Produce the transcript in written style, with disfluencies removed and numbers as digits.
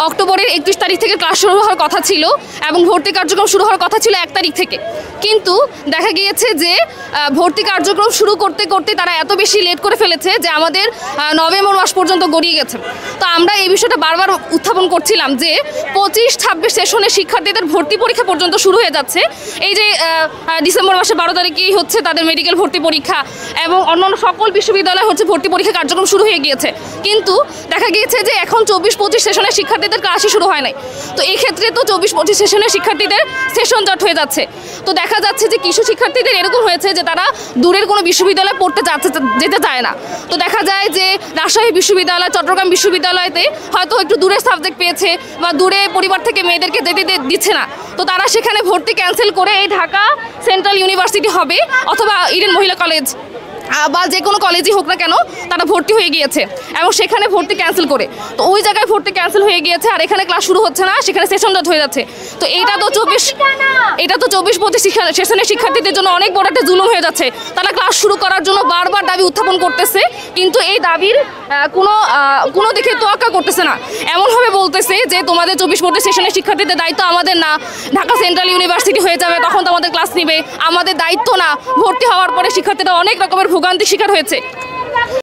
অক্টোবরের 31 তারিখ থেকে ক্লাস শুরু হওয়ার কথা ছিল এবং ভর্তি কার্যক্রম শুরু হওয়ার কথা ছিল 1 তারিখ থেকে। কিন্তু দেখা গিয়েছে যে ভর্তি কার্যক্রম শুরু করতে করতে তারা এত বেশি লেট করে ফেলেছে যে আমাদের নভেম্বর মাস পর্যন্ত গড়িয়ে গেছে। তো আমরা এই বিষয়টা বারবার উত্থাপন করছিলাম যে 25-26 সেশনে শিক্ষার্থীদের ভর্তি পরীক্ষা পর্যন্ত শুরু হয়ে যাচ্ছে। এই যে ডিসেম্বর মাসে 12 তারিখেই হচ্ছে তাদের মেডিকেল ভর্তি পরীক্ষা এবং অন্যান্য সকল বিশ্ববিদ্যালয় হচ্ছে ভর্তি পরীক্ষা কার্যক্রম শুরু হয়ে গিয়েছে। কিন্তু দেখা গিয়েছে যে এখন 24-25 সেশনের শিক্ষার্থীদের ক্লাসই শুরু হয় নাই। তো এই ক্ষেত্রে তো 24-25 সেশনের শিক্ষার্থীদের সেশন জট হয়ে যাচ্ছে। তো দেখা যাচ্ছে যে কিছু শিক্ষার্থীদের এরকম হয়েছে যে তারা দূরের কোনো বিশ্ববিদ্যালয়ে পড়তে যেতে চায় না। তো দেখা যায় যে রাজশাহী বিশ্ববিদ্যালয়, চট্টগ্রাম বিশ্ববিদ্যালয়তে হয়তো একটু দূরের সাবজেক্ট পেয়েছে বা দূরে পরিবার থেকে মেয়েদেরকে যেতে দিচ্ছে না। তো তারা সেখানে ভর্তি ক্যান্সেল করে এই ঢাকা সেন্ট্রাল ইউনিভার্সিটি হবে অথবা ইডেন মহিলা কলেজ বা যে কোনো কলেজই হোক না কেন তারা ভর্তি হয়ে গিয়েছে এবং সেখানে ভর্তি ক্যান্সেল করে। তো ওই জায়গায় ভর্তি ক্যান্সেল হয়ে গিয়েছে আর এখানে ক্লাস শুরু হচ্ছে না, সেখানে সেশন জট হয়ে যাচ্ছে। তো এটা তো 24-25 সেশনের শিক্ষার্থীদের জন্য অনেক বড় একটা জুলুম হয়ে যাচ্ছে। তারা ক্লাস শুরু করার জন্য বারবার দাবি উত্থাপন করতেছে, কিন্তু এই দাবির কোনো দিকে তোয়াক্কা করতেছে না। এমনভাবে বলতেছে যে তোমাদের 24-25 সেশনের শিক্ষার্থীদের দায়িত্ব আমাদের না, ঢাকা সেন্ট্রাল ইউনিভার্সিটি হয়ে যাবে তখন তো আমাদের ক্লাস নিবে, আমাদের দায়িত্ব না। ভর্তি হওয়ার পরে শিক্ষার্থীরা অনেক রকমের ভোগান্তির শিকার হয়েছে।